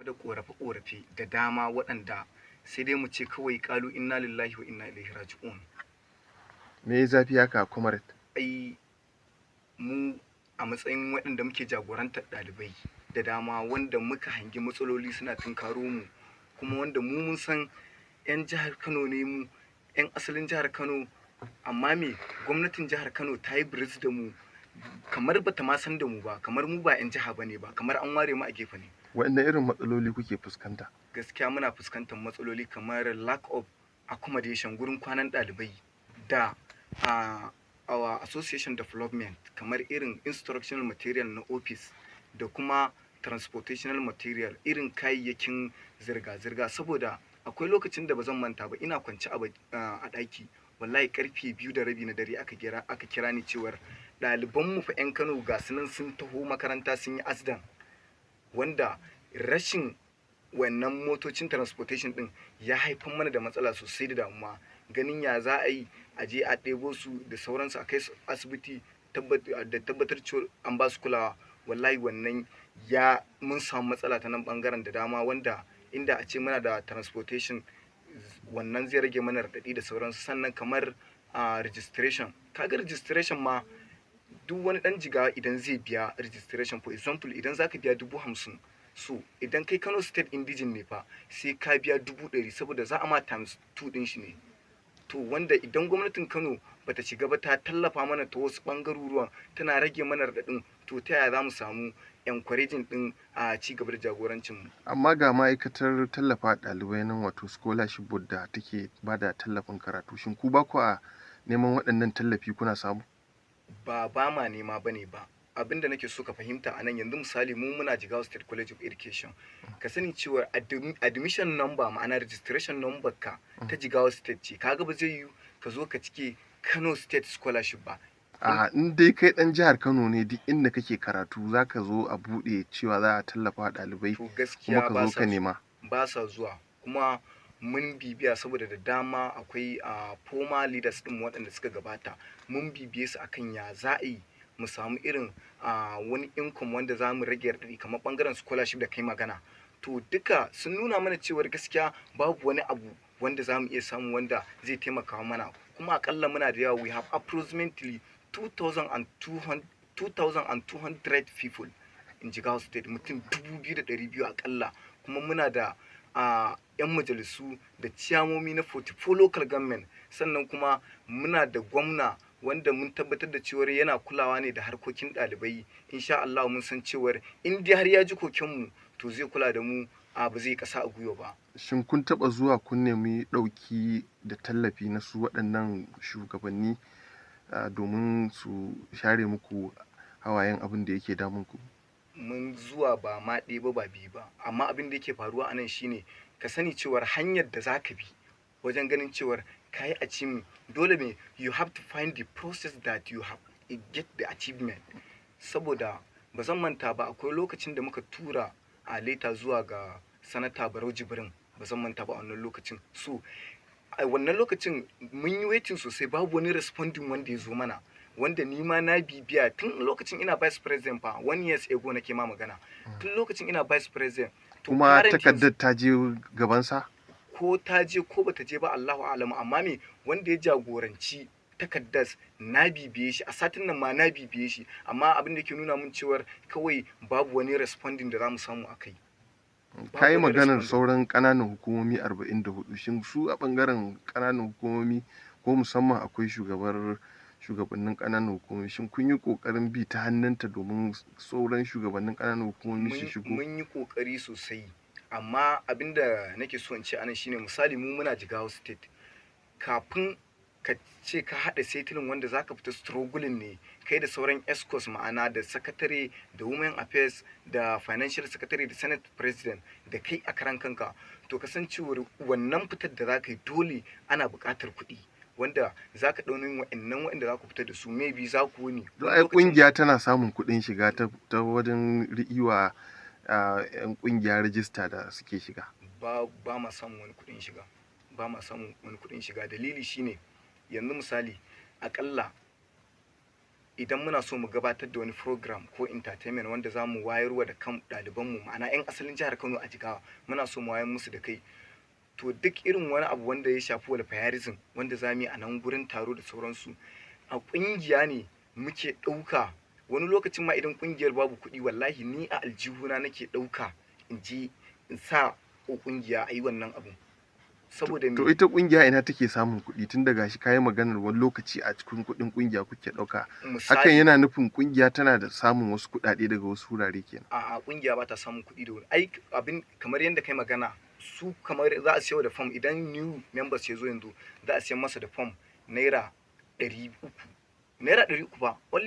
da ƙorafe-ƙorafe da dama waɗanda sai dai mu ce kawai ƙalu inna lillahi wa inna ilaihi raji'un. Me ya zafi haka comrade? Ai mu a matsayin waɗanda muke jagorantar ɗalibai da dama wanda muka hangi matsaloli suna tunkaro mu, kuma wanda mu mun san 'yan jihar Kano ne mu, 'yan asalin jihar Kano, amma me gwamnatin jihar Kano ta yi biris da mu kamar bata ma san da mu ba, kamar mu ba 'yan jiha bane ba, kamar an ware mu a gefe ne. Waɗanne irin matsaloli kuke fuskanta? Gaskiya muna fuskantar matsaloli kamar lack of accommodation gurin kwanan ɗalibai da our association development, kamar irin instructional material na office da kuma transportational material, irin kayayyakin zirga-zirga. Saboda akwai lokacin da ba zan manta ba, ina kwance a ɗaki, wallahi karfe 2:30 na dare aka kira ni cewar ɗalibanmu fa 'yan Kano ga su nan sun taho makaranta sun yi asdan, wanda rashin wannan motocin transportation din ya haifar mana da matsala sosai da damuwa, ganin ya za a yi a je a ɗebo su da sauransu a kai su asibiti da tabbatar cewa an ba su kulawa. Wallahi wannan ya mun samu matsala ta nan bangaren da dama, wanda inda a ce muna da transportation wannan zai rage mana raɗaɗi da sauransu. Sannan kamar registration, kaga registration ma duk wani ɗan jigawa idan zai biya registration, for example idan zaka biya 50,000, so idan kai Kano state indigen ne fa sai ka biya 100,000 saboda za a ma times 2 din shi ne. To wanda idan gwamnatin Kano bata shiga ba ta tallafa mana ta wasu ɓangaruruwan tana rage mana raɗaɗin, to ta yaya za mu samu encouraging din a ci gaba da jagorancin mu. Amma ga ma'aikatar tallafa ɗalibai nan, wato scholarship board, da take bada tallafin karatu, shin ku ba ku a neman waɗannan tallafi kuna samu? Ba ma nema bane ba. Abinda nake so ka fahimta a nan, yanzu misali mu muna Jigawa State College of Education, ka sani cewa admission number, ma'ana registration number ka ta Jigawa State ce, kaga ba zai yiwu ka zo ka cike Kano State Scholarship ba. In dai kai ɗan jihar Kano ne, duk inda kake karatu zaka zo a buɗe cewa za a tallafa ɗalibai, to kuma gaskiya ka zo ka nema. ba sa zuwa, kuma mun bibiya saboda da dama akwai former leaders din waɗanda suka gabata, mun bibiye su akan ya za a yi mu samu irin wani income wanda za mu rage raɗaɗi kamar ɓangaren scholarship da kai magana. To duka sun nuna mana cewar gaskiya babu wani abu wanda za mu iya samu wanda zai taimaka mana, kuma akalla muna da yawa, we have approximately 2,200 people in Jigawa State, mutum 2,200 akalla, kuma muna da 'yan majalisu da ciyamomi na 44 local government, sannan kuma muna da gwamna wanda mun tabbatar da cewar yana kulawa ne da harkokin ɗalibai. Insha Allah mun san cewar in dai har ya ji kokenmu to zai kula da mu, ba zai kasa a gwiwa ba. Shin kun taɓa zuwa kun nemi ɗauki da tallafi na su waɗannan shugabanni domin su share muku hawayen abin da yake damun ku? Mun zuwa ba ma ɗaya ba ba biyu ba, amma abin da yake faruwa a nan shine ka sani cewar hanyar da za ka bi wajen ganin cewar ka yi achievement, dole ne you have to find the process that you have get the achievement. Saboda ba zan manta ba, akwai lokacin da muka tura a leta zuwa ga sanata Barau Jibrin, ba zan manta ba a wannan lokacin. So a wannan lokacin mun yi waiting sosai, babu wani responding wanda ya zo mana, wanda ni ma na bibiya tun lokacin ina vice president fa 1 year ago nake ma magana, tun lokacin ina vice president. Kuma takardar ta je gabansa? Ko ta je ko bata je ba Allahu a'lamu, amma me wanda ya jagoranci takardar na bibiye shi a satin nan ma na bibiye shi, amma abin da ke nuna mun cewar kawai babu wani responding da za mu samu a kai. Ka yi maganar sauran ƙananan hukumomi 44, shin su a ɓangaren ƙananan hukumomi, ko musamman akwai shugabannin ƙananan hukumomi, shin kun yi ƙoƙarin bi ta hannunta domin sauran shugabannin ƙananan hukumomi su shigo? Mun yi ƙoƙari sosai, amma abin da nake so in ce anan shine misali mu muna Jigawa State, kafin ka ce ka haɗa setilin wanda zaka fita struggling ne kai da sauran escorts, ma'ana da secretary da women affairs da financial secretary da senate president da kai a karan kanka, to kasancewar wannan fitar da zaka yi dole ana buƙatar kuɗi, wanda zaka ɗaunin waɗanda za ku fita da su, maybe za ku wuni. Ai ƙungiya tana samun kuɗin shiga ta wajen ri'iwa 'yan ƙungiya rajista da suke shiga. Ba ma samun wani kuɗin shiga, ba ma samun wani kuɗin shiga. Dalili shine yanzu misali akalla idan muna so mu gabatar da wani program ko entertainment wanda za mu wayarwa da kan ɗalibanmu ma'ana 'yan asalin jihar Kano a Jigawa muna so mu wayar musu da kai, to duk irin wani abu wanda ya shafi welfareism wanda za mu yi a nan gurin taro da sauransu a ƙungiya ne muke ɗauka. Wani lokacin ma idan ƙungiyar babu kuɗi wallahi ni a aljihuna nake ɗauka in je in sa ƙungiya a yi wannan abun. Saboda to ita ƙungiya ina take samun kuɗi tun daga shi kayi maganar wani lokaci a cikin kuɗin ƙungiya kuke ɗauka, hakan yana nufin ƙungiya tana da samun wasu kuɗaɗe daga wasu wurare kenan. A'a, ƙungiya ba ta samun kuɗi da wuri. Ai abin kamar yadda kai magana, su kamar za a siyo da fam idan new members ya zo yanzu za a siyan masa da fam naira 300 ba only